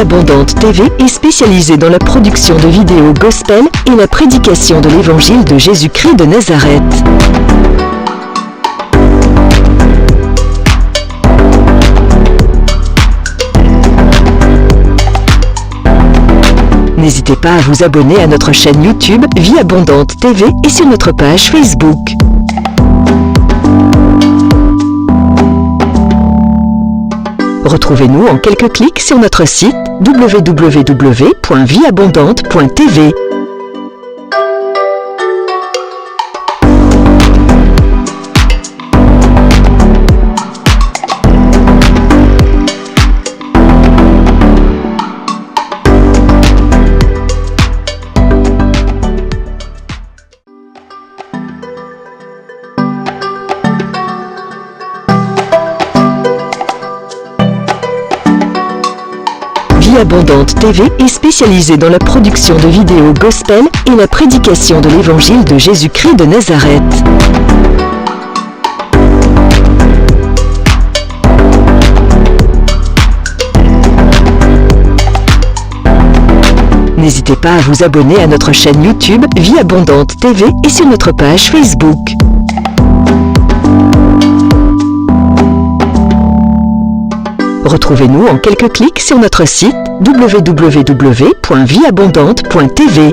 Abondante TV est spécialisée dans la production de vidéos gospel et la prédication de l'évangile de Jésus-Christ de Nazareth. N'hésitez pas à vous abonner à notre chaîne YouTube Vie Abondante TV et sur notre page Facebook. Retrouvez-nous en quelques clics sur notre site www.vieabondante.tv. Vie Abondante TV est spécialisée dans la production de vidéos gospel et la prédication de l'évangile de Jésus-Christ de Nazareth. N'hésitez pas à vous abonner à notre chaîne YouTube Vie Abondante TV et sur notre page Facebook. Retrouvez-nous en quelques clics sur notre site www.vieabondante.tv.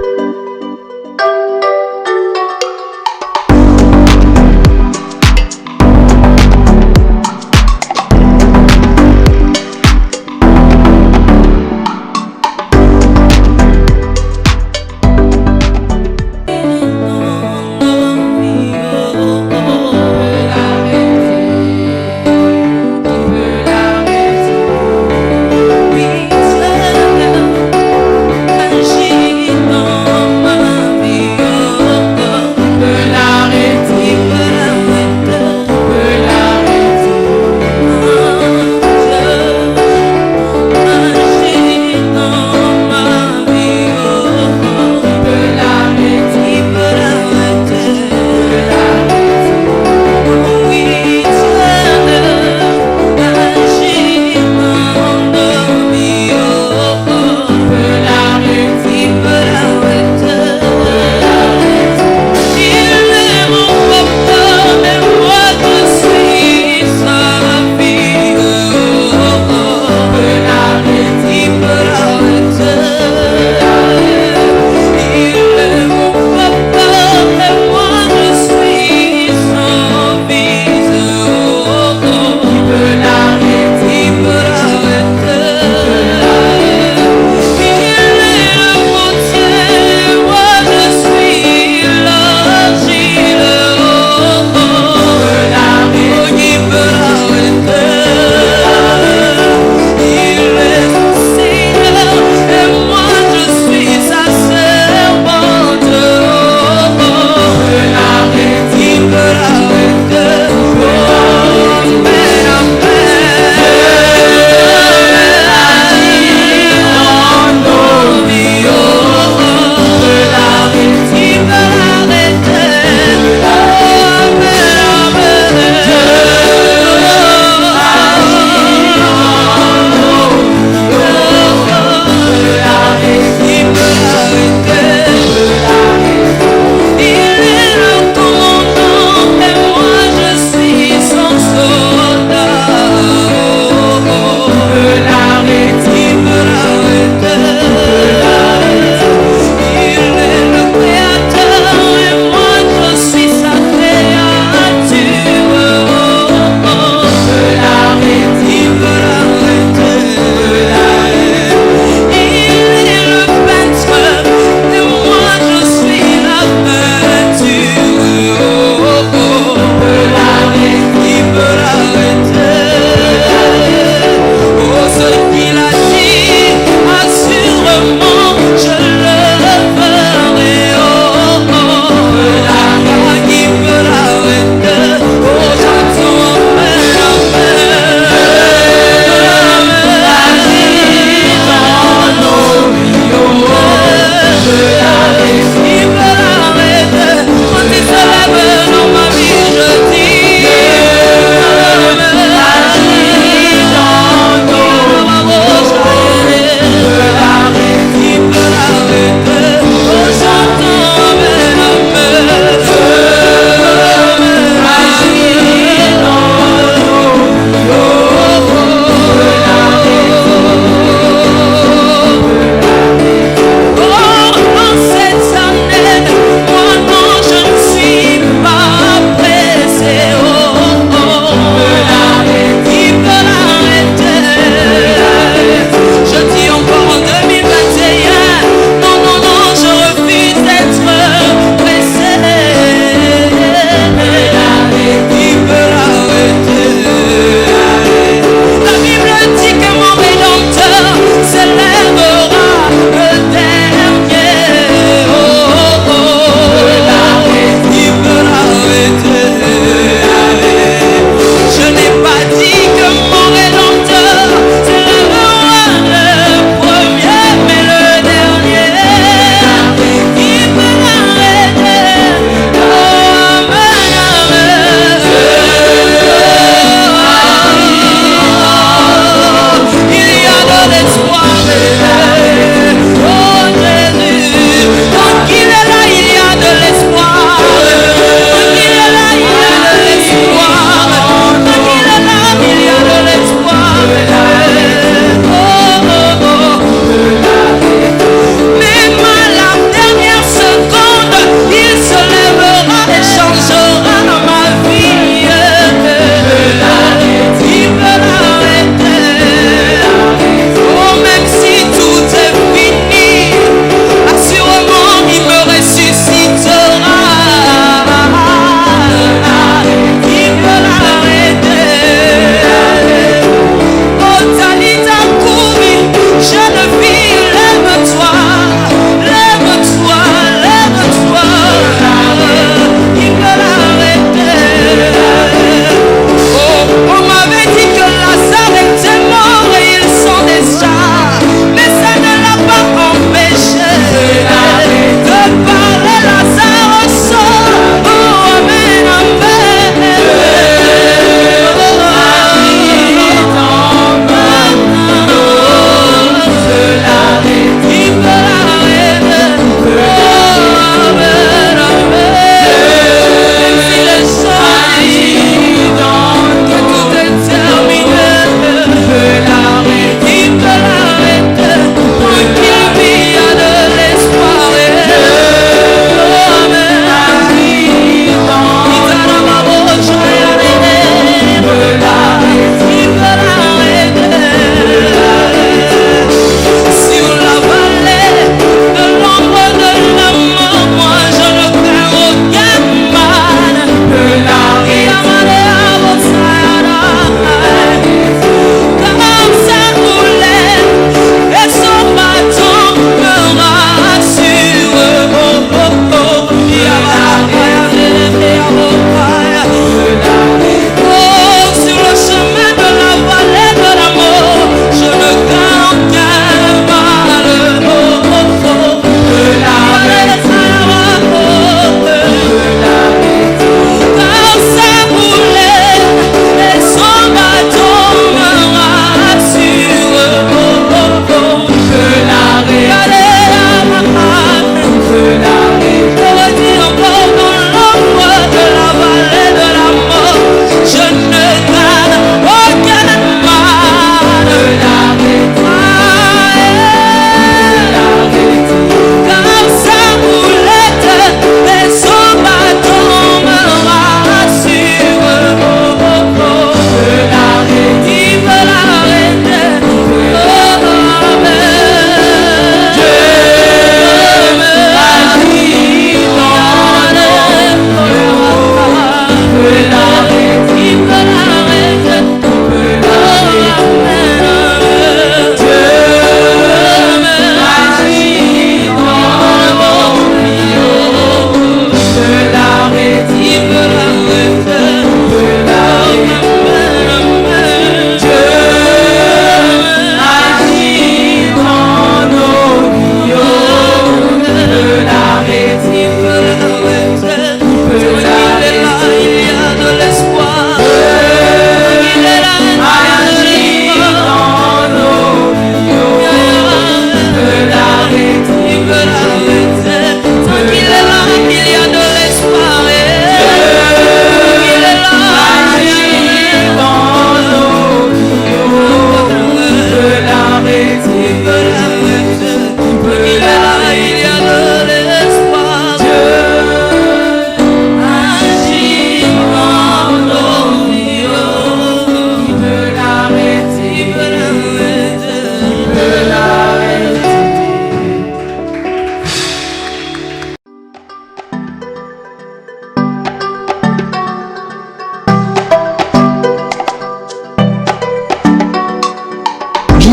Agis dans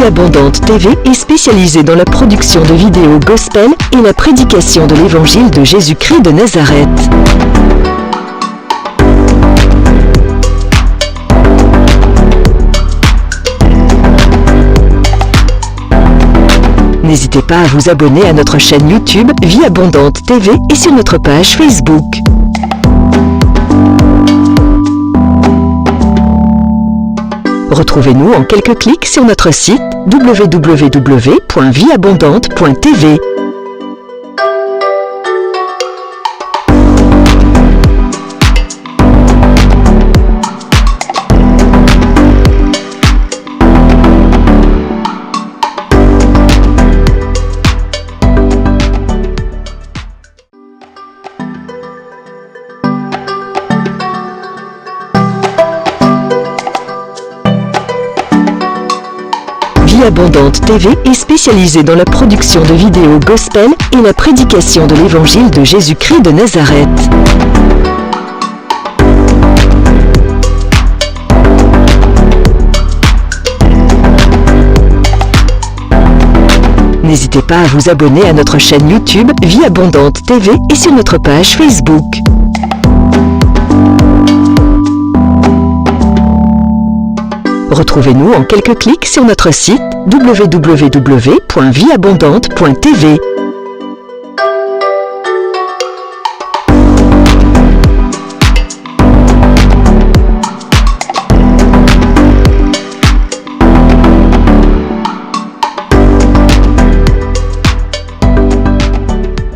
Abondante TV est spécialisée dans la production de vidéos gospel et la prédication de l'évangile de Jésus-Christ de Nazareth. N'hésitez pas à vous abonner à notre chaîne YouTube Vie Abondante TV et sur notre page Facebook. Retrouvez-nous en quelques clics sur notre site www.vieabondante.tv. Vie Abondante TV est spécialisée dans la production de vidéos gospel et la prédication de l'évangile de Jésus-Christ de Nazareth. N'hésitez pas à vous abonner à notre chaîne YouTube Vie Abondante TV et sur notre page Facebook. Retrouvez-nous en quelques clics sur notre site www.vieabondante.tv.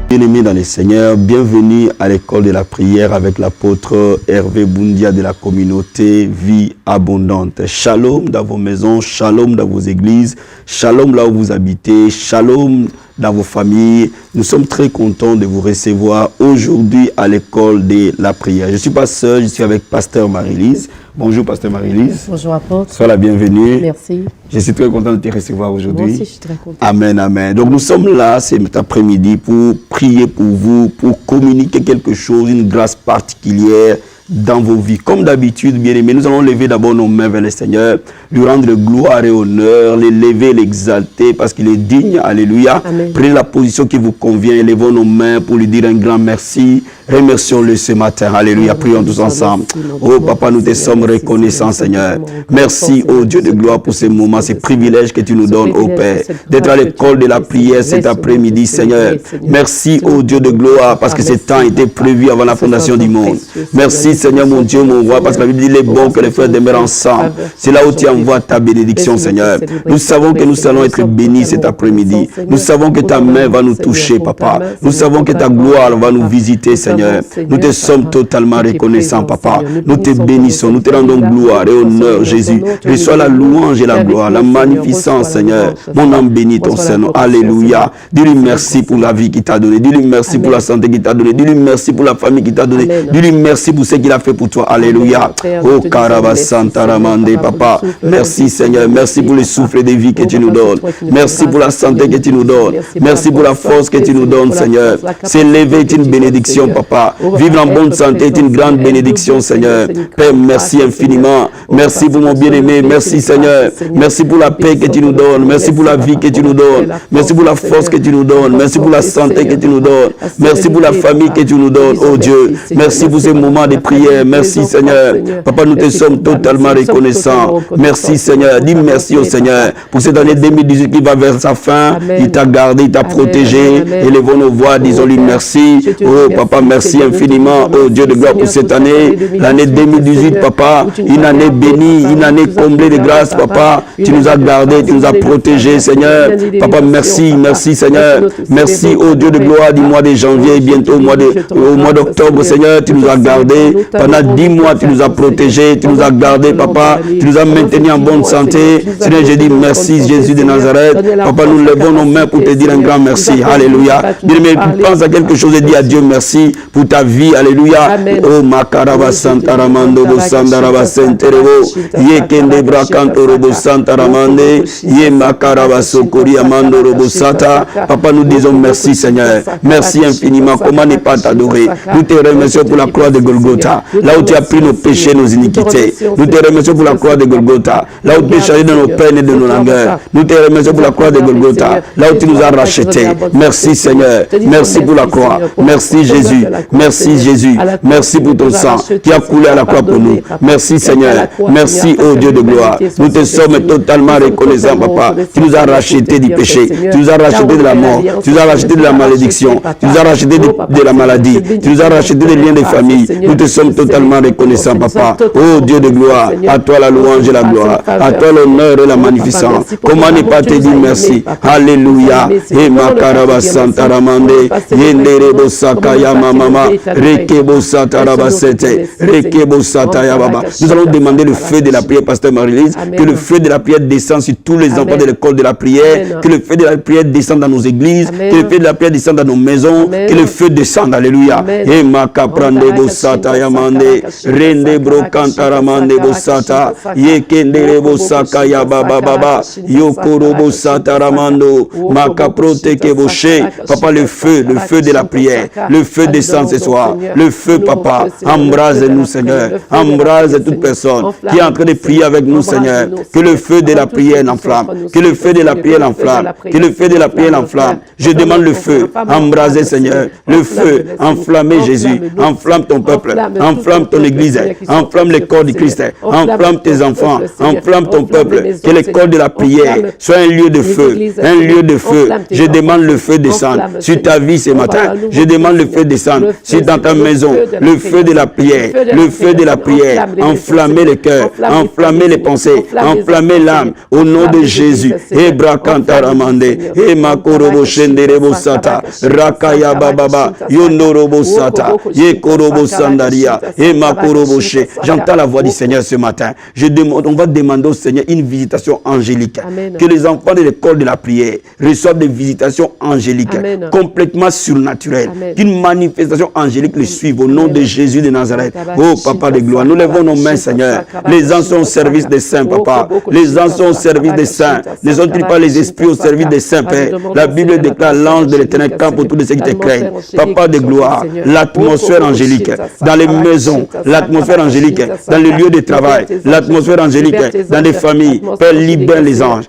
Bien-aimés dans les Seigneurs, bienvenue à l'école de la prière avec l'apôtre Hervé Boundia de la communauté Vie Abondante. Shalom dans vos maisons, shalom dans vos églises, shalom là où vous habitez, shalom dans vos familles. Nous sommes très contents de vous recevoir aujourd'hui à l'école de la prière. Je ne suis pas seul, je suis avec Pasteur Marie-Lise. Bonjour Pasteur Marie-Lise. Bonjour apôtre. Sois la bienvenue. Merci. Je suis très content de te recevoir aujourd'hui. Moi aussi, je suis très content. Amen, amen. Donc nous sommes là cet après-midi pour prier pour vous, pour communiquer quelque chose, une grâce particulière dans vos vies. Comme d'habitude, bien-aimés, nous allons lever d'abord nos mains vers le Seigneur, lui rendre gloire et honneur, l'élever, l'exalter, parce qu'il est digne. Alléluia. Amen. Prenez la position qui vous convient, élevons nos mains pour lui dire un grand merci. Remercions-le ce matin. Alléluia. Prions tous ensemble. Oh Papa, nous te sommes reconnaissants, Seigneur. Merci, oh Dieu de gloire, pour ces moments, ces privilèges que tu nous donnes, oh Père, d'être à l'école de la prière cet après-midi, Seigneur. Merci, oh Dieu de gloire, parce que ce temps était prévu avant la fondation du monde. Merci, Seigneur, mon Dieu, mon roi, parce que la Bible dit, il est bon que les frères demeurent ensemble. C'est là où tu envoies ta bénédiction, Seigneur. Nous savons que nous allons être bénis cet après-midi. Nous savons que ta main va nous toucher, Papa. Nous savons que ta gloire va nous visiter, Seigneur. Nous te sommes totalement reconnaissants, Papa. Nous te bénissons, nous te rendons gloire et honneur, Jésus. Reçois la louange et la gloire, la magnificence, Seigneur. Mon âme bénit ton Seigneur. Alléluia. Dis-lui merci pour la vie qu'il t'a donnée. Dis-lui merci pour la santé qu'il t'a donnée. Dis-lui merci pour la famille qu'il t'a donnée. Dis-lui merci pour ce qu'il a fait pour toi. Alléluia. Oh, Karaba Santa Ramande, Papa. Merci, Seigneur. Merci pour le souffle de vie que tu nous donnes. Merci pour la santé que tu nous donnes. Merci pour la force que tu nous donnes, Seigneur. S'élever est une bénédiction, Papa. Vivre en bonne santé est une grande bénédiction, Seigneur. Père, merci infiniment. Merci pour mon bien-aimé. Merci, Seigneur. Merci pour la paix que tu nous donnes. Merci pour la vie que tu nous donnes. Merci pour la force que tu nous donnes. Merci pour la santé que tu nous donnes. Merci pour la famille que tu nous donnes, oh Dieu. Merci pour ces moments de prière. Merci, Seigneur. Papa, nous te sommes totalement reconnaissants. Merci, Seigneur. Dis merci au Seigneur pour cette année 2018 qui va vers sa fin. Il t'a gardé, il t'a protégé. Élevons nos voix, disons-lui merci. Oh, Papa, merci infiniment, oh Dieu de gloire, pour cette année, l'année 2018, Papa, une année bénie, une année comblée de grâce, Papa. Tu nous as gardés, tu nous as protégés, Seigneur. Papa, merci, merci, Seigneur. Merci, oh Dieu de gloire, du mois de janvier et bientôt au mois d'octobre, Seigneur, tu nous as gardés. Pendant 10 mois, tu nous as protégés, tu nous as gardés, Papa. Tu nous as maintenus en bonne santé. Seigneur, je dis merci, Jésus de Nazareth. Papa, nous levons nos mains pour te dire un grand merci. Alléluia. Bien-aimé, pense à quelque chose et dis à Dieu merci pour ta vie. Alléluia. Oh, Makaraba Santa Ramando, Sandaraba Senterebo, Ye Kende Bracanto Robo Santa Ramande, Ye Makaraba Sokori Amando Robo Sata. Papa, nous disons merci, Seigneur. Merci infiniment. Comment ne pas t'adorer? Nous te remercions pour la croix de Golgotha. Golgotha, là où tu as pris nos péchés, nos iniquités. Nous te remercions pour la croix de Golgotha, là où tu es chargé de nos peines et de nos langueurs. Nous te remercions pour la croix de Golgotha, là où tu nous as rachetés. Merci Seigneur, merci pour la croix, merci Jésus, merci Jésus, merci pour ton sang qui a coulé à la croix pour nous. Merci Seigneur, merci ô Dieu de gloire. Nous te sommes totalement reconnaissants, Papa. Tu nous as rachetés du péché, tu nous as rachetés de la mort, tu nous as rachetés de la malédiction, tu nous as rachetés de la maladie, tu nous as rachetés des liens de famille. Nous te sommes totalement reconnaissants, Papa. Ô Dieu de gloire, à toi la louange et la gloire, à toi l'honneur et la magnificence. Comment ne pas te dire merci? Alléluia. Et makaraba santa ramande, yenderebo sakaya mama, rekebo satarabasete, rekebo sataya baba. Nous allons demander le feu de la prière, pasteur Marie-Lise, que le feu de la prière descende sur tous les enfants de l'école de la prière, que le feu de la prière descende dans nos églises, que le feu de la prière descende dans nos maisons, que le feu descende, alléluia. Et makaprande bosata yamande, rende brokanta ramande bosata, yekendere bosaka ya baba baba, yokoro bosata ramando, makaprote keboshe. Papa, le feu de la prière, le feu descend ce soir, le feu, papa, embrase-nous, Seigneur, embrase toute personne qui est en train de prier avec nous, Seigneur, que le feu de la prière l'enflamme, que le feu de la prière l'enflamme, que le feu de la prière l'enflamme. Je demande le feu, embraser, Seigneur, le feu, enflammer Jésus, enflamme ton peuple, enflamme ton église, enflamme les corps du Christ, enflamme tes enfants, enflamme ton peuple, que le corps de la prière soit un lieu de feu, un lieu de feu. Je demande le feu descendre sur ta vie ce matin, je demande le feu descendre sur dans ta maison, le feu de la prière, le feu de la prière, enflammer les cœurs, enflammer les pensées, enflammer l'âme, au nom de Jésus. Ebra kantaramande, e makorobo shenderebo sata, rakaya bababa, yondorobo sata, yekorobo sandaria, e makorobo she. J'entends la voix du Seigneur ce matin. On va demander au Seigneur une visitation angélique. Amen. Que les enfants de l'école de la prière reçoivent des visitations angéliques, amen, complètement surnaturelles. Qu'une manifestation angélique les suive au nom de Jésus de Nazareth. Oh Papa de gloire, nous levons nos mains, Seigneur. Les anges sont au service des saints, Papa. Les anges sont au service des saints. Ne sont-ils pas les esprits au service des saints, Père? La Bible déclare l'ange de l'Éternel camp pour tous ceux qui te craignent. Papa de gloire, l'atmosphère angélique dans les maisons, l'atmosphère angélique dans les lieux de travail, l'atmosphère angélique dans les familles. Père, libère les anges,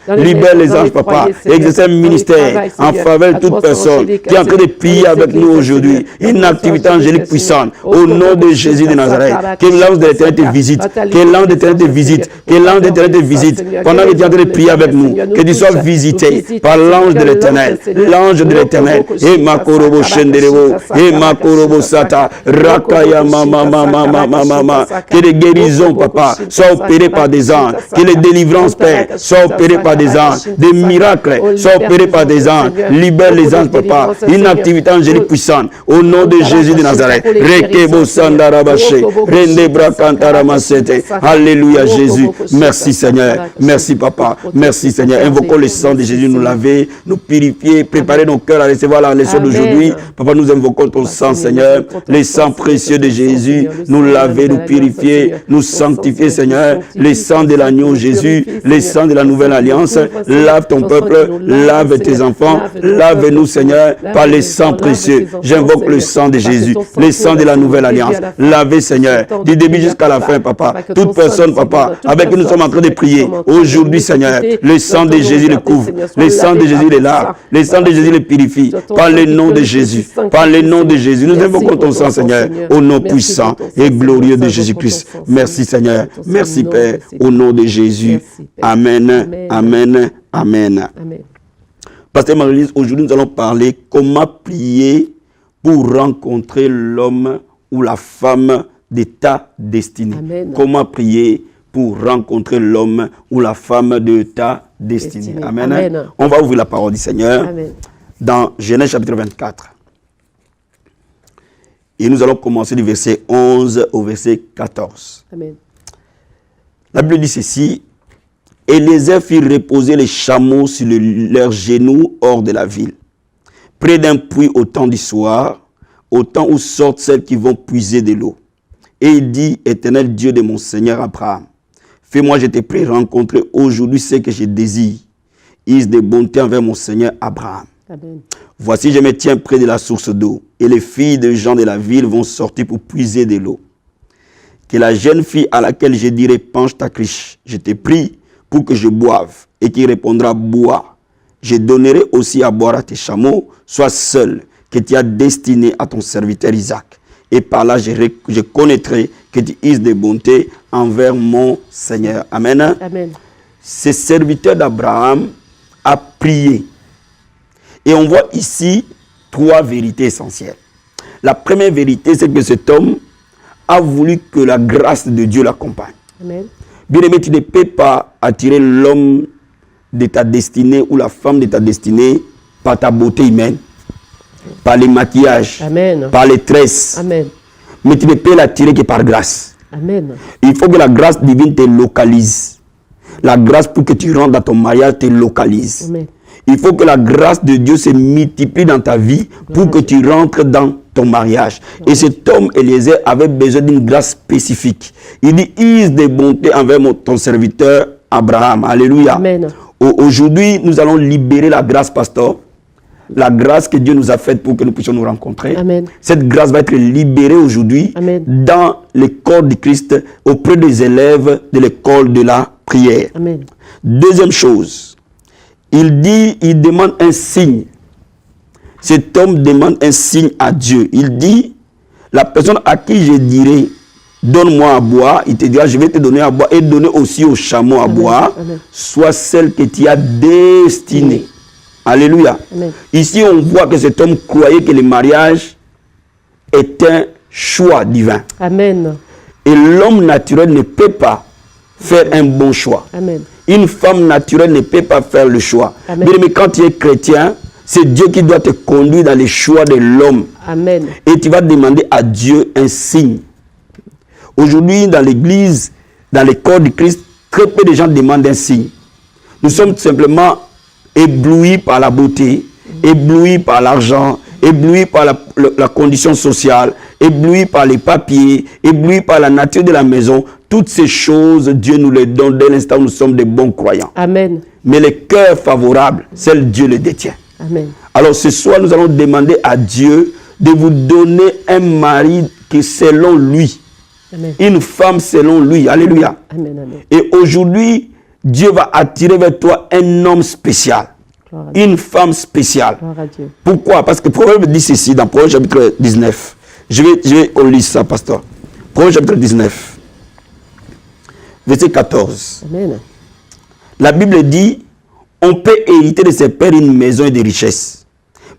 Papa. Exerce un ministère en faveur de toute personne qui est en train de prier avec nous aujourd'hui. Une activité angélique puissante au nom de Jésus de Nazareth. Que l'ange de l'Éternel te visite, que l'ange de l'Éternel te visite, que l'ange de l'Éternel te visite pendant que tu es en train de prier avec nous. Que tu sois visité par l'ange de l'Éternel, l'ange de l'Éternel. Et makorobo shenderebo, et makorobo sata, rakaya mama mama mama mama. Que les guérisons, Papa, soient opérées par des anges. Que les délivrances, Père, soient opérées par des anges. Des miracles soient opérés par des anges. Libère les anges, Papa. Une activité angélique puissante. Au nom de Jésus de Nazareth. Rekebo sandarabache. Rende brakantaramasete. Alléluia, Jésus. Merci, Seigneur. Merci, Papa. Merci, Seigneur. Invoquons le sang de Jésus, nous laver, nous purifier, préparer nos cœurs à recevoir la leçon d'aujourd'hui. Papa, nous invoquons ton sang, Seigneur. Le sang précieux de Jésus. Nous laver, nous purifier, nous sanctifier, Seigneur. Le sang de l'agneau, Jésus. Le sang de la nouvelle alliance. Lave ton peuple, lave tes enfants, lave-nous, Seigneur, par le sang précieux. J'invoque le sang de Jésus, le sang de la nouvelle alliance. Lavez, Seigneur, du début jusqu'à la fin, Papa. Toute personne, Papa, avec qui nous sommes en train de prier, aujourd'hui, Seigneur, le sang de Jésus le couvre, le sang de Jésus le lave, le sang de Jésus le purifie, par le nom de Jésus, par le nom de Jésus. Nous invoquons ton sang, Seigneur, au nom puissant et glorieux de Jésus-Christ. Merci, Seigneur. Merci, Père, au nom de Jésus. Amen, amen. Amen. Amen. Pasteur Marie-Lise, aujourd'hui nous allons parler comment prier pour rencontrer l'homme ou la femme de ta destinée. Amen. Comment prier pour rencontrer l'homme ou la femme de ta destinée. Amen. Amen. On va ouvrir la parole du Seigneur. Amen. Dans Genèse chapitre 24. Et nous allons commencer du verset 11 au verset 14. Amen. La Bible dit ceci. Élézer fit reposer les chameaux sur leurs genoux hors de la ville, près d'un puits au temps du soir, au temps où sortent celles qui vont puiser de l'eau. Et il dit, Éternel Dieu de mon Seigneur Abraham, fais-moi, je te prie, rencontrer aujourd'hui ce que je désire, ise de bonté envers mon Seigneur Abraham. Amen. Voici, je me tiens près de la source d'eau, et les filles de gens de la ville vont sortir pour puiser de l'eau. que la jeune fille à laquelle je dirai penche ta criche, je te prie pour que je boive, et qui répondra bois. Je donnerai aussi à boire à tes chameaux, sois seul, que tu as destiné à ton serviteur Isaac. Et par là, je connaîtrai que tu uses de bonté envers mon Seigneur. Amen. Amen. Ce serviteur d'Abraham a prié. Et on voit ici 3 vérités essentielles. La première vérité, c'est que cet homme a voulu que la grâce de Dieu l'accompagne. Amen. Bien-aimé, tu ne peux pas attirer l'homme de ta destinée ou la femme de ta destinée par ta beauté humaine, par les maquillages, Amen. par les tresses. Amen. Mais tu ne peux l'attirer que par grâce. Amen. Il faut que la grâce divine te localise. La grâce pour que tu rentres dans ton mariage te localise. Amen. Il faut que la grâce de Dieu se multiplie dans ta vie pour que tu rentres dans ton mariage. Et cet homme, Eliezer, avait besoin d'une grâce spécifique. Il dit, use de bonté envers ton serviteur Abraham. Alléluia. Amen. Aujourd'hui, nous allons libérer la grâce, pasteur. La grâce que Dieu nous a faite pour que nous puissions nous rencontrer. Amen. Cette grâce va être libérée aujourd'hui dans le corps du Christ auprès des élèves de l'école de la prière. Amen. Deuxième chose, il demande un signe. Cet homme demande un signe à Dieu. Il dit, la personne à qui je dirai, donne-moi à boire, il te dira, je vais te donner à boire et donner aussi aux chameaux à boire, soit celle que tu as destinée. Alléluia. Amen. Ici, on voit que cet homme croyait que le mariage est un choix divin. Amen. Et l'homme naturel ne peut pas faire un bon choix. Amen. Une femme naturelle ne peut pas faire le choix. Amen. Mais quand tu es chrétien, c'est Dieu qui doit te conduire dans les choix de l'homme. Amen. Et tu vas demander à Dieu un signe. Aujourd'hui, dans l'église, dans le corps du Christ, très peu de gens demandent un signe. Nous sommes simplement éblouis par la beauté, éblouis par l'argent, éblouis par la condition sociale, éblouis par les papiers, éblouis par la nature de la maison. Toutes ces choses, Dieu nous les donne dès l'instant où nous sommes des bons croyants. Amen. Mais le cœur favorable, seul Dieu le détient. Amen. Alors ce soir, nous allons demander à Dieu de vous donner un mari qui selon lui, Amen. une femme selon lui. Alléluia. Amen. Amen. Et aujourd'hui, Dieu va attirer vers toi un homme spécial, une femme spéciale. Gloire à Dieu. Pourquoi? Parce que Proverbe dit ceci dans Proverbe chapitre 19. Je vais lire ça, pasteur. Proverbe chapitre 19, verset 14. Amen. La Bible dit, on peut hériter de ses pères une maison et des richesses.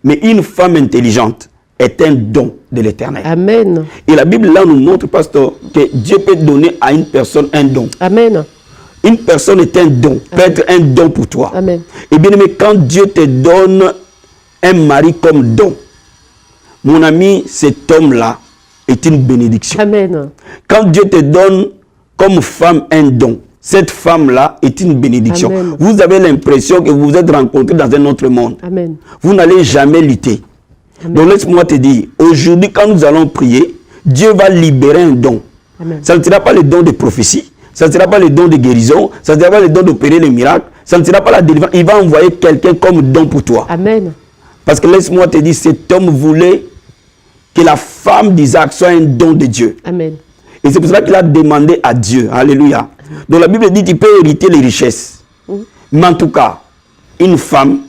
Mais une femme intelligente est un don de l'Éternel. Amen. Et la Bible là nous montre, pasteur, que Dieu peut donner à une personne un don. Amen. Une personne est un don, peut être un don pour toi. Amen. Et bien aimé, quand Dieu te donne un mari comme don, mon ami, cet homme-là est une bénédiction. Amen. Quand Dieu te donne comme femme un don, cette femme-là est une bénédiction. Amen. Vous avez l'impression que vous vous êtes rencontrés dans un autre monde. Amen. Vous n'allez jamais lutter. Amen. Donc laisse-moi te dire, aujourd'hui quand nous allons prier, Dieu va libérer un don. Amen. Ça ne sera pas le don de prophétie, ça ne sera pas le don de guérison, ça ne sera pas le don d'opérer les miracles, ça ne sera pas la délivrance. Il va envoyer quelqu'un comme don pour toi. Amen. Parce que laisse-moi te dire, cet homme voulait que la femme d'Isaac soit un don de Dieu. Amen. Et c'est pour cela qu'il a demandé à Dieu. Alléluia. Donc la Bible dit, tu peux hériter les richesses. Mais en tout cas, une femme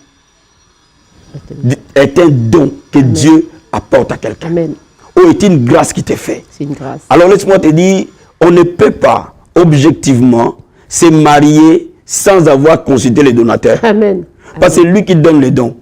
est un don que Dieu apporte à quelqu'un. Amen. Ou est une grâce qui t'est faite. C'est une grâce. Alors laisse-moi te dire, on ne peut pas objectivement se marier sans avoir consulté le donateur. Amen. Parce que c'est lui qui donne les dons.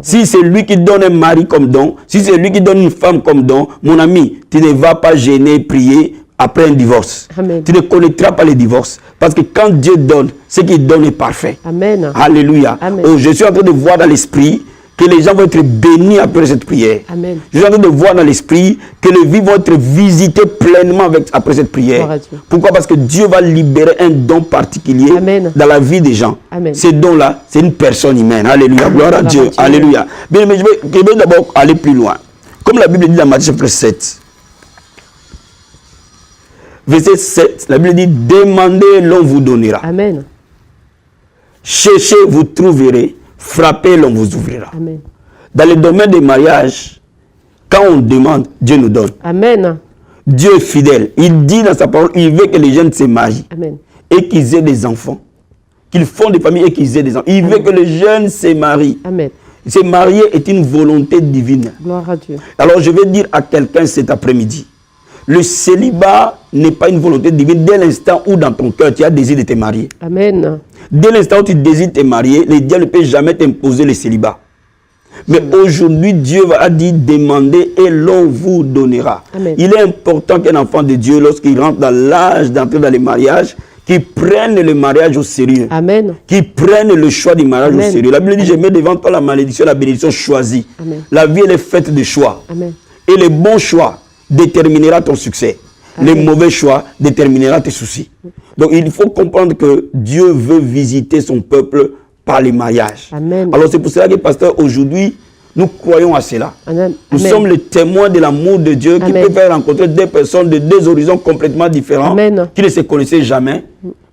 Si c'est lui qui donne un mari comme don, si c'est lui qui donne une femme comme don, mon ami, tu ne vas pas gêner, prier après un divorce. Amen. Tu ne connaîtras pas le divorce. Parce que quand Dieu donne, ce qu'il donne est parfait. Amen. Alléluia. Amen. Oh, je suis en train de voir dans l'esprit que les gens vont être bénis après cette prière. Amen. Je suis en train de voir dans l'esprit que les vies vont être visitées pleinement après cette prière. Gloire à Dieu. Pourquoi? Parce que Dieu va libérer un don particulier Amen. dans la vie des gens. Amen. Ce don-là, c'est une personne humaine. Alléluia. Gloire à Dieu. Alléluia. Bien, mais je vais d'abord aller plus loin. Comme la Bible dit dans Matthieu chapitre 7. Verset 7, la Bible dit, demandez, l'on vous donnera. Amen. Cherchez, vous trouverez. Frappez, l'on vous ouvrira. Amen. Dans le domaine des mariages, quand on demande, Dieu nous donne. Amen. Dieu est fidèle. Il dit dans sa parole, il veut que les jeunes se marient. Amen. Et qu'ils aient des enfants. Qu'ils fondent des familles et qu'ils aient des enfants. Il veut que les jeunes se marient. Amen. Se marier est une volonté divine. Gloire à Dieu. Alors je vais dire à quelqu'un cet après-midi, le célibat n'est pas une volonté divine dès l'instant où dans ton cœur tu as désir de te marier. Amen. Dès l'instant où tu désires te marier, le diable ne peut jamais t'imposer le célibat. Mais aujourd'hui, Dieu va dire demander et l'on vous donnera. Amen. Il est important qu'un enfant de Dieu, lorsqu'il rentre dans l'âge d'entrer dans les mariages, qu'il prenne le mariage au sérieux. Amen. Qu'il prenne le choix du mariage Amen. au sérieux. La Bible dit, je mets devant toi la malédiction, la bénédiction choisie. Amen. La vie, elle est faite de choix. Amen. Et le bon choix déterminera ton succès. Amen. Le mauvais choix déterminera tes soucis. Donc il faut comprendre que Dieu veut visiter son peuple par les mariages. Amen. Alors c'est pour cela que, pasteur, aujourd'hui, nous croyons à cela. Amen. Nous Amen. sommes les témoins de l'amour de Dieu qui Amen. peut faire rencontrer des personnes de deux horizons complètement différents, Amen. qui ne se connaissaient jamais,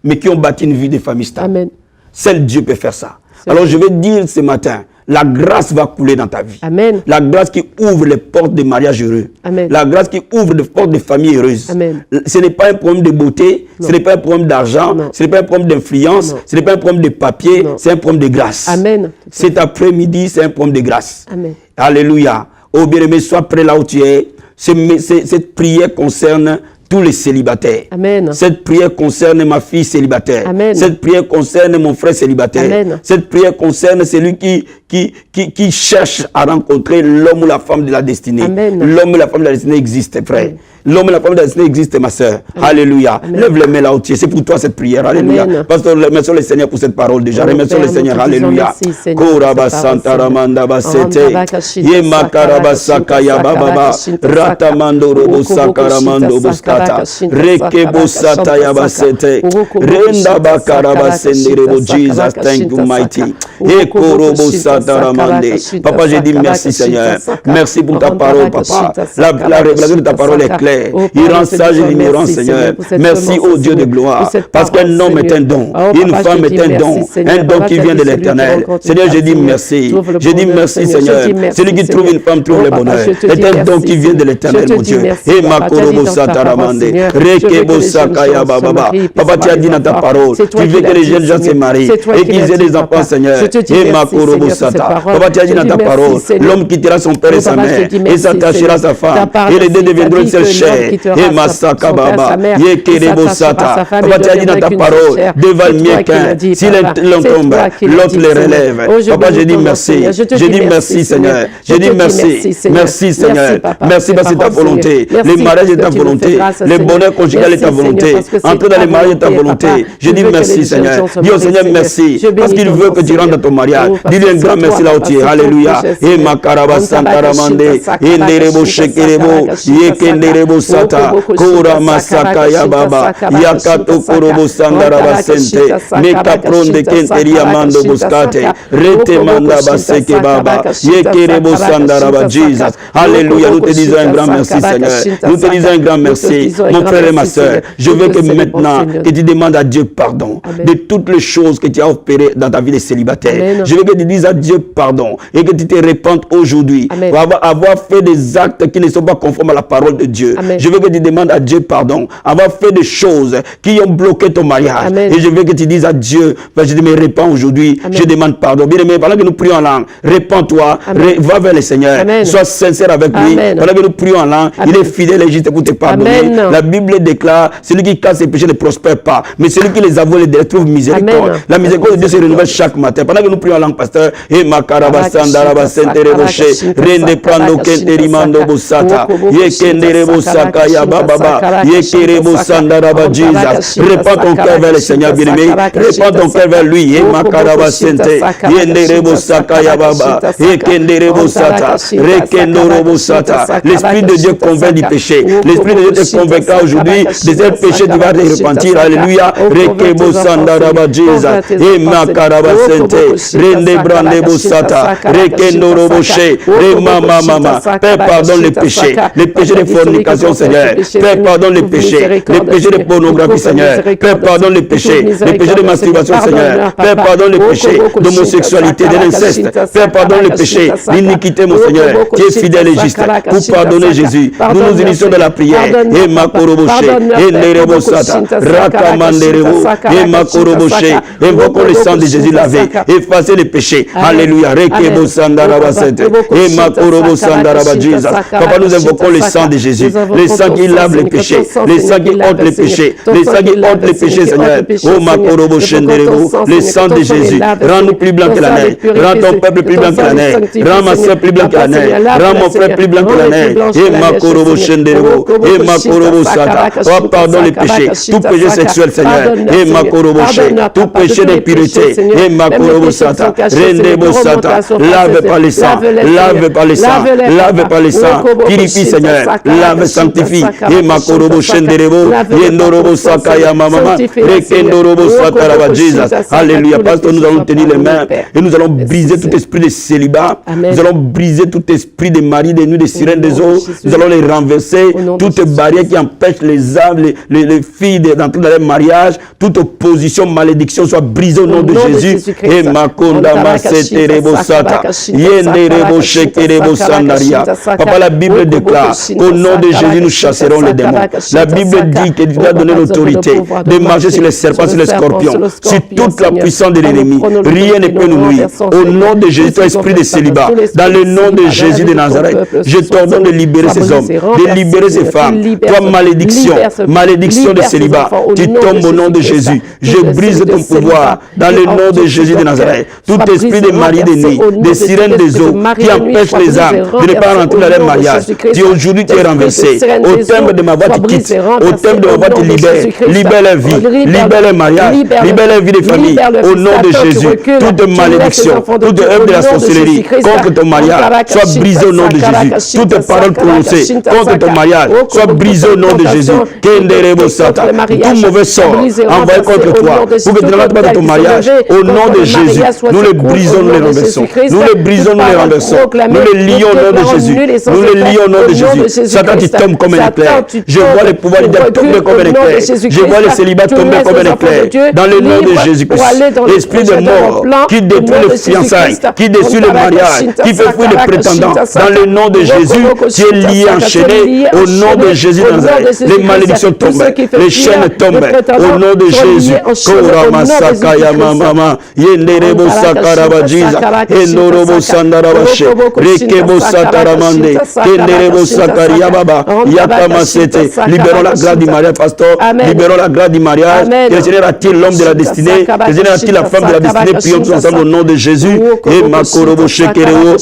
mais qui ont bâti une vie de famille stable. Amen. Seul Dieu peut faire ça. C'est Alors vrai. je vais dire ce matin, la grâce va couler dans ta vie. Amen. La grâce qui ouvre les portes de mariage heureux. Amen. La grâce qui ouvre les portes de famille heureuse. Amen. Ce n'est pas un problème de beauté, Non. ce n'est pas un problème d'argent, Non. ce n'est pas un problème d'influence, Non. ce n'est pas un problème de papier, Non. c'est un problème de grâce. Amen. Cet après-midi, c'est un problème de grâce. Amen. Alléluia. Oh bien-aimé, sois prêt là où tu es. Cette prière concerne tous les célibataires. Amen. Cette prière concerne ma fille célibataire. Amen. Cette prière concerne mon frère célibataire. Amen. Cette prière concerne celui qui cherche à rencontrer l'homme ou la femme de la destinée. Amen. L'homme ou la femme de la destinée existe, frère. L'homme et la femme de la destinée existe, ma soeur. Alléluia. Amen. Lève les mains là où tu es. C'est pour toi cette prière. Alléluia. Amen. Pasteur, remercions le Seigneur pour cette parole déjà. Oh, Remercions Père, le Seigneur. nous te disons Alléluia. merci, Seigneur, pour Koraba cette parole, Santa Ramanda Basete. Randabakashita Yema Karaba Sakabakashita Sakaya Bababa. Sakabakashita Ratamando Robo Sakaramando Boskata. Rekebo Sata Yabasete. Renda Bakaraba Senderebo. Jesus, thank you, mighty. Ekorobo Sata Ramande. Papa, j'ai dit merci, Seigneur. Merci pour ta parole, papa. La révélation de ta parole est claire. Il rend sage et ignorant, Seigneur. Merci au Dieu de gloire. Parce qu'un homme est un don. Une femme est un don. Un don qui vient de l'éternel. Seigneur, je dis merci. Je dis merci, Seigneur. Celui qui trouve une femme trouve le bonheur. C'est un don qui vient de l'éternel, mon Dieu. Et Makorobo Sataramande. Rekebo Sakaya Bababa. Papa, tu as dit dans ta parole, tu veux que les jeunes gens se marient et qu'ils aient des enfants, Seigneur. Et Makorobo Sata. Papa, tu as dit dans ta parole, l'homme quittera son père et sa mère et s'attachera à sa femme. Et les deux deviendront une seule chair. Et Masaka Baba. Yekerebo Sata. Papa, tu as dit dans ta parole, deux valent mieux qu'un. Si l'un tombe, l'autre les relève. Papa, je dis merci. Je dis merci, Seigneur. Je dis merci. Merci, Seigneur. Merci parce que c'est ta volonté. Le mariage est ta volonté. Le bonheur conjugal est ta volonté. Entrer dans le mariage est ta volonté. Je dis merci, Seigneur. Dis au Seigneur merci. Parce qu'il veut que tu rentres dans ton mariage. Dis-lui un grand merci là où tu es. Alléluia. Et Makaraba Santaramande. Inderebo Shekerebo. Yekenderebo Sata. Kora Masaka Yababa. Yakato Korobo Sandaraba Sente. Meka Pronde Kenteria Mando Buscate. Rete Manda Baseke Baba. Yekerebo Sandaraba. Jesus. Alléluia. Nous te disons un grand merci, Seigneur. Nous te disons un grand merci. Mon frère et ma soeur, je veux que maintenant, que tu demandes à Dieu pardon de toutes les choses que tu as opérées dans ta vie de célibataire. Amen. Je veux que tu dises à Dieu pardon et que tu te répandes aujourd'hui pour avoir fait des actes qui ne sont pas conformes à la parole de Dieu. Amen. Je veux que tu demandes à Dieu pardon, avoir fait des choses qui ont bloqué ton mariage. Amen. Et je veux que tu dises à Dieu, je me répands aujourd'hui, je demande pardon. Bien aimé, pendant que nous prions en langue, répands-toi, va vers le Seigneur, Amen. sois sincère avec lui. Amen. Pendant que nous prions en langue, il est fidèle et juste pour te pardonner. Amen. La Bible déclare, celui qui casse ses péchés ne prospère pas, mais celui qui les avoue les trouve miséricorde. Amen. La miséricorde de Dieu se renouvelle chaque matin. Pendant que nous prions en langue, pasteur, et Makaraba Sandaraba Sentereboche, Rende Prando Kenterimando Bosata, Yekenderebo Sakaya Bababa, Yekerebo Sandaraba Jesus. Répands ton cœur vers le Seigneur bien-aimé, répands ton cœur vers lui, et Makaraba Sente, Yenderebo Sakaya Baba, Yekenderebo Sata, Rekendorobo Sata. L'Esprit de Dieu convainc du péché. L'Esprit de Dieu te convaincra aujourd'hui de ce péché, tu vas te repentir. Alléluia. Rekebo Sandaraba Jesus, et Makaraba Sente, Rende Brandebo Sata, Rekendorobo She, Rema Mama. Père, pardonne les péchés de transgressions, Seigneur. Père, pardonne les péchés de pornographie, Seigneur. Père, pardonne les péchés de masturbation, Seigneur. Père, pardonne les péchés d'homosexualité, de l'inceste. Père, pardonne les péchés d'iniquité, mon Seigneur, qui est fidèle et juste. Pour pardonner Jésus, nous nous unissons de la prière. Et Makoroboshe, et Nerebosata, Rakamanderebo, et Makoroboshe. Invoquons le sang de Jésus lavé. Effacez les péchés. Alléluia. Rekebo Sandarabasete. Et Makorobo Sandaraba Jesus. Papa, nous invoquons le sang de Jésus. Le sang qui lave les péchés. Le sang qui ôte les péchés. Le sang qui ôte les péchés, Seigneur. Oh Makorobo Shenderebo. Le sang de Jésus. Rends-nous plus blancs que la neige. Rends ton peuple plus blanc que la neige. Rends ma soeur plus blanc que la neige. Rends mon frère plus blanc que la neige. Et Makorobo Shenderebo. Et Makorobo Sata. Oh, pardon les péchés. Tout péché sexuel, Seigneur. Et Makorobo Shenderebo. Tout péché d'impureté. Et Makorobo Sata. Rendebo Sata. Lave par le sang. Lave par le sang. Lave par le sang. Purifie, Seigneur. Lave, sanctifie. Et Makorobo Shenderebo. Yendorobo Sakaya Mama. Rekendorobo Sataraba Jesus. Alléluia. Pasteur, nous allons tenir les mains et nous allons briser tout esprit de célibat. Nous allons briser tout esprit de mari, de nuit, de sirène des eaux. Nous allons les renverser. Toute barrière qui empêche les âmes, les filles d'entrer dans leur mariage. Toute opposition, malédiction soit brisée au nom de Jésus. Et Makonda Maseterebo Sata. Yenderebo Shekerebo Sandaria. Papa, la Bible déclare qu'au nom de Jésus, nous chasserons les démons. La Bible dit que tu dois donner l'autorité de marcher sur les serpents, sur les scorpions, sur toute la puissance de l'ennemi. Rien ne peut nous nuire. Au nom de Jésus, toi, esprit de célibat, dans le nom de Jésus de Nazareth, je t'ordonne de libérer ces hommes, de libérer ces femmes. Toi, malédiction, malédiction de célibat, tu tombes au nom de Jésus. Je brise ton pouvoir dans le nom de Jésus de Nazareth. Tout esprit de mari de nuit, des sirènes des eaux, qui empêche les âmes de ne pas rentrer dans leur mariage. Tu aujourd'hui tu es renversé. Au terme de ma voix, tu quittes. Au terme de ma voix, tu libères. Libère la vie, libère le mariage, libère la vie des familles. Au nom de Jésus, toute malédiction, toute œuvre de la sorcellerie contre ton mariage soit brisée au nom de Jésus. Toute parole prononcée contre ton mariage soit brisée au nom de Jésus. Kenderebo Sata. Tout mauvais sort envoyé contre toi pour que tu ne rentres pas dans ton mariage. Au nom de Jésus, nous le brisons, nous le renversons. Nous le brisons, nous le renversons. Nous le lions au nom de Jésus. Nous le lions au nom de Jésus. Satan, tu tombes comme un éclair. Je vois les pouvoirs du diable tomber comme un éclair. Je vois les célibats tomber comme un éclair. Dans le nom de Jésus-Christ. L'esprit de mort qui détruit les fiançailles, qui détruit le mariage, qui fait fuir les prétendants. Dans le nom de Jésus, tu es lié, enchaîné. Au nom de Jésus de Nazareth. Les malédictions tombent. Les chaînes tombent. Au nom de Jésus. Korama Sakaya Mama. Yenderebo Sakaraba Jesus. Endorobo Sandarabashe. Rekebo Sataramande. Kenderebo Sakaria Baba. Yakamasete. Libérons la grâce du mariage, pasteur. Libérons la grâce du mariage. Que le Seigneur attire l'homme de la destinée. Que le Seigneur attire la femme de la destinée. Prions tous ensemble au nom de Jésus. Et Makorobo Shekereo.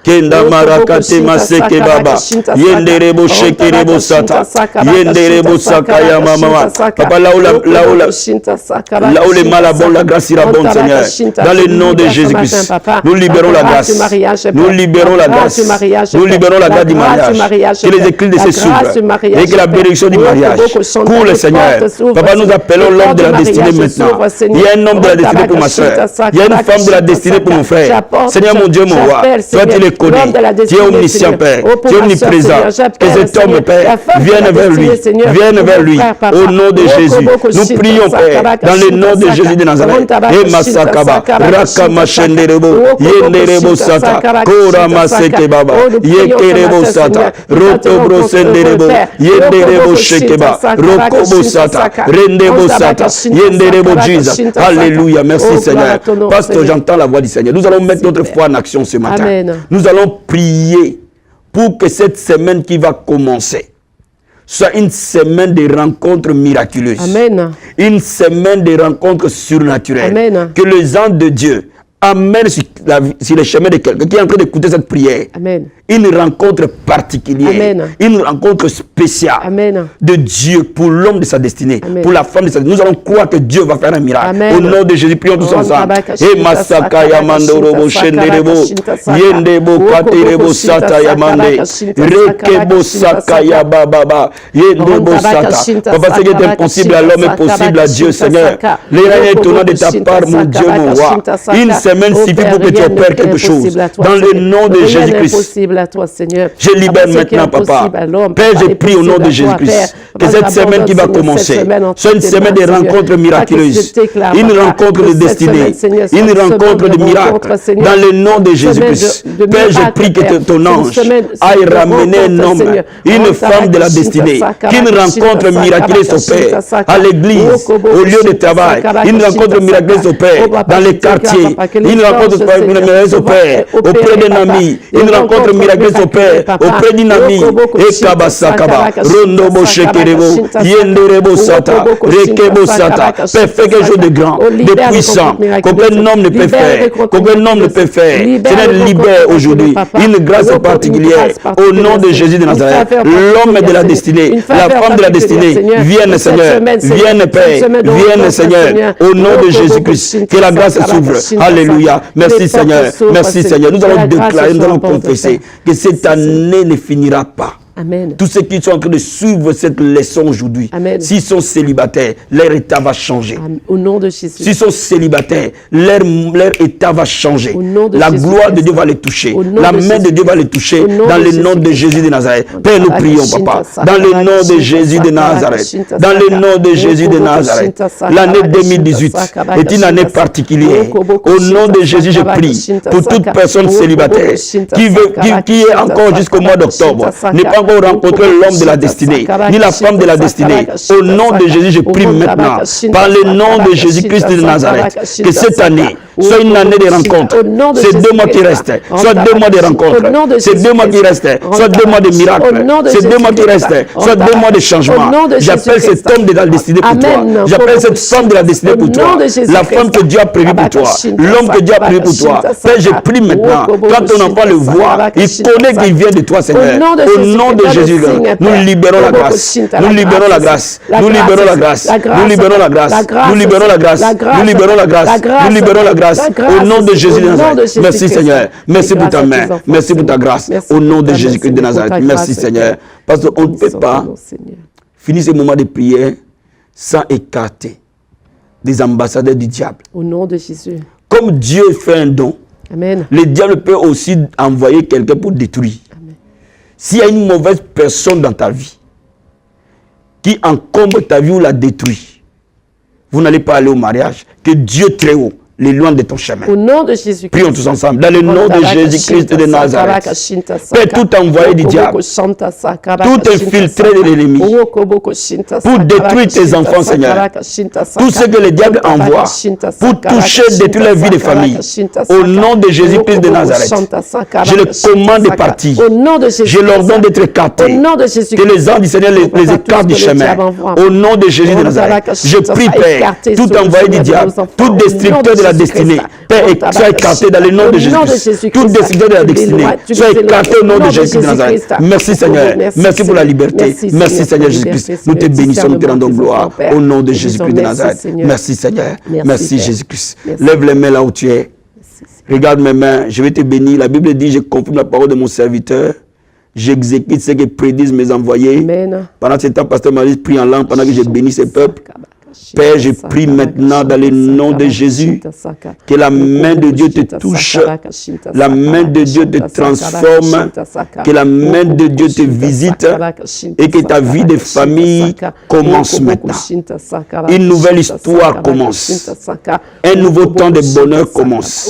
Kenda Marakate Maseke Baba. Yenderebo Shekerebo Sata. Yenderebo Sakaya Mama. Papa, là où les mal abondent, la grâce ira bonne, Seigneur. Dans le nom de Jésus-Christ, nous libérons la grâce. Nous libérons la grâce. Nous libérons la grâce du mariage. Que les écrits de ces s'ouvrent. Et que la bénédiction du mariage coule, Seigneur. Papa, nous appelons l'homme de la destinée maintenant. Il y a un homme de la destinée pour ma soeur. Il y a une femme de la destinée pour mon frère. Seigneur, mon Dieu, mon roi. Toi, tu les connais. Tu es omniscient, Père. Tu es omniprésent. Que cet homme, Père, vienne vers lui. Vienne vers lui. Au nom de Jésus. Nous prions, Père, dans le nom de Jésus de Nazareth. Et Masakaba, Rakama Shenderebo, Yenderebo Sata, Korama Sekebaba, Yekerebo Sata, Rotobro Senderebo, Yenderebo Shekeba, Rokobo Sata, Rendebo Sata, Yenderebo Jesus. Alléluia, merci Seigneur. Pasteur, j'entends la voix du Seigneur. Nous allons mettre notre foi en action ce matin. Nous allons prier pour que cette semaine qui va commencer soit une semaine de rencontres miraculeuses. Amen. Une semaine de rencontres surnaturelles. Amen. Que les anges de Dieu amènent sur le chemin de quelqu'un qui est en train d'écouter cette prière. Amen. Une rencontre particulière. Amen. Une rencontre spéciale. Amen. De Dieu pour l'homme de sa destinée. Amen. Pour la femme de sa destinée. Nous allons croire que Dieu va faire un miracle. Amen. Au nom de Jésus, prions tous ensemble. Et Masaka Yamandorobo Shenderebo. Yendebo Katerebo Sata Yamande. Rekebo Saka Yababa. Yendebo Sata. Papa, ce qui est impossible à l'homme est possible à Dieu, Seigneur. Les règnes étonnants de ta part, mon Dieu, mon roi. Une semaine suffit pour que tu opères quelque chose. Dans le nom de Jésus-Christ. à toi, Seigneur. Je libère maintenant, Papa. Père, je prie au nom de Jésus-Christ que cette semaine qui va commencer soit une semaine de rencontres miraculeuses, une rencontre de destinée, une rencontre de miracles dans le nom de Jésus-Christ. Père, je prie que ton ange aille ramener un homme, une femme de la destinée, qu'une rencontre miraculeuse s'opère à l'église, au lieu de travail, une rencontre miraculeuse s'opère dans les quartiers, une rencontre miraculeuse s'opère auprès d'un ami, une rencontre miraculeuse s'opère auprès d'une amie. Et Kabasakaba, Rondobo Shekerebo, Yenderebo Sata, Rekebo Sata. Père, fais quelque chose de grand, de puissant, qu'aucun homme ne peut faire, qu'aucun homme ne peut faire. Seigneur, libère aujourd'hui une grâce particulière au nom de Jésus de Nazareth. L'homme de la destinée, la femme de la destinée, vienne Seigneur, vienne Père, vienne Seigneur, au nom de Jésus-Christ, que la grâce s'ouvre. Alléluia. Merci Seigneur, merci Seigneur. Nous allons déclarer, nous allons confesser que cette année ne finira pas. Amen. Tous ceux qui sont en train de suivre cette leçon aujourd'hui, s'ils sont célibataires, leur état va changer. Au nom de Jésus. S'ils sont célibataires, leur état va changer. La gloire de Dieu va les toucher. La main de Dieu va les toucher dans le nom de Jésus de Nazareth. Père, nous prions, Papa. Dans le nom de Jésus de Nazareth. Dans le nom de Jésus de Nazareth. L'année 2018 est une année particulière. Au nom de Jésus, je prie pour toute personne célibataire qui est encore jusqu'au mois d'octobre, n'est pas encore rencontré l'homme de la destinée, ni la femme de la destinée. Au nom de Jésus, je prie maintenant, par le nom de Jésus-Christ de Nazareth, que cette année soit une année de rencontres. C'est 2 mois qui restent, soit 2 mois de rencontres. C'est 2 mois qui restent, soit 2 mois de miracles. C'est 2 mois qui restent, soit 2 mois de changements. J'appelle cet homme de la destinée pour toi. J'appelle cette femme de la destinée pour toi. La femme que Dieu a prévue pour toi. L'homme que Dieu a prévu pour toi. Père, je prie maintenant, quand ton enfant le voit, il connaît qu'il vient de toi, Seigneur. Au nom de Jésus, nous libérons la grâce. Nous libérons la grâce. Nous libérons la grâce. Nous libérons la grâce. Nous libérons la grâce. Nous libérons la grâce. Nous libérons la grâce. Au nom de Jésus de Nazareth. Merci Seigneur. Merci pour ta main. Merci pour ta grâce. Au nom de Jésus-Christ de Nazareth. Merci Seigneur. Parce qu'on ne peut pas finir ce moment de prière sans écarter des ambassadeurs du diable. Au nom de Jésus. Comme Dieu fait un don, Amen. Le diable peut aussi envoyer quelqu'un pour détruire. S'il y a une mauvaise personne dans ta vie qui encombre ta vie ou la détruit, vous n'allez pas aller au mariage. Que Dieu très haut l'éloigne de ton chemin. Au nom de Jésus-Christ. Prions tous ensemble. Dans le nom de Jésus-Christ de Nazareth. Père, tout envoyé du diable, tout infiltré de l'ennemi, pour détruire tes enfants, Seigneur. Tout ce que le diable envoie, pour toucher, détruire la vie des familles. Au nom de Jésus-Christ de Nazareth. Je le commande de partir. Je leur donne d'être écartés. Que les anges du Seigneur les écartent du chemin. Au nom de Jésus de Nazareth. Je prie, Père, tout envoyé du diable, tout destructeur de la destinée, Père, sois écarté dans le nom de Jésus. Tout destructeur de la destinée, sois écarté au nom de Jésus de Nazareth. Merci Seigneur. Merci pour la liberté. Merci Seigneur Jésus-Christ. Nous te bénissons, nous te rendons gloire au nom de Jésus-Christ de Nazareth. Merci Seigneur. Merci Jésus-Christ. Lève les mains là où tu es. Regarde mes mains. Je vais te bénir. La Bible dit, je confirme la parole de mon serviteur. J'exécute ce que prédisent mes envoyés. Pendant ce temps, pasteur Marie prie en langue pendant que je bénis ce peuple. Père, je prie maintenant dans le nom de Jésus que la main de Dieu te touche, la main de Dieu te transforme, que la main de Dieu te visite et que ta vie de famille commence maintenant. Une nouvelle histoire commence. Un nouveau temps de bonheur commence.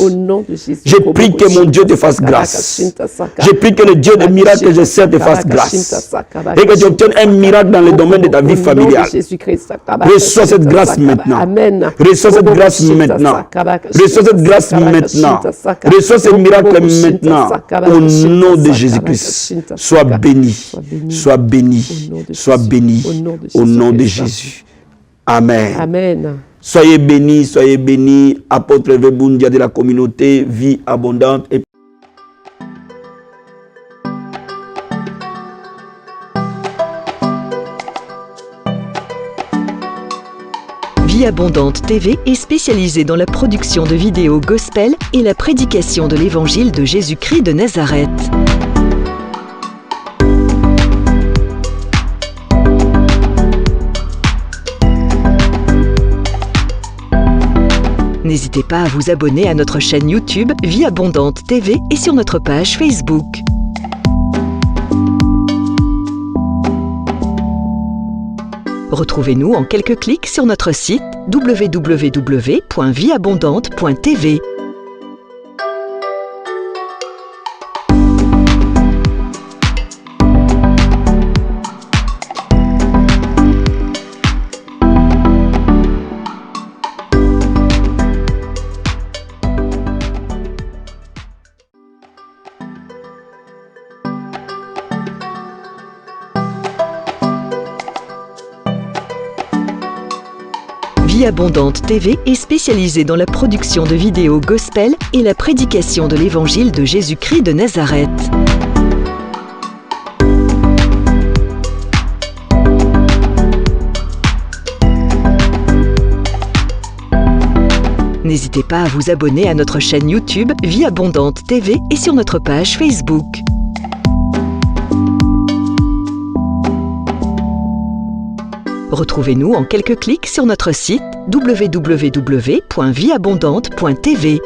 Je prie que mon Dieu te fasse grâce. Je prie que le Dieu des miracles que je sers te fasse grâce. Et que tu obtiennes un miracle dans le domaine de ta vie familiale. Reçois cette grâce maintenant. Reçois cette grâce maintenant. Reçois cette grâce maintenant. Reçois ce miracle maintenant. Au nom de Jésus-Christ. Sois béni. Sois béni. Sois béni. Au nom de Jésus. Amen. Amen. Soyez bénis. Apôtre Vebundia de la communauté Vie Abondante. Vie Abondante TV est spécialisée dans la production de vidéos gospel et la prédication de l'évangile de Jésus-Christ de Nazareth. N'hésitez pas à vous abonner à notre chaîne YouTube Vie Abondante TV et sur notre page Facebook. Retrouvez-nous en quelques clics sur notre site www.vieabondante.tv. Vie Abondante TV est spécialisée dans la production de vidéos gospel et la prédication de l'évangile de Jésus-Christ de Nazareth. N'hésitez pas à vous abonner à notre chaîne YouTube Vie Abondante TV et sur notre page Facebook. Retrouvez-nous en quelques clics sur notre site www.vieabondante.tv.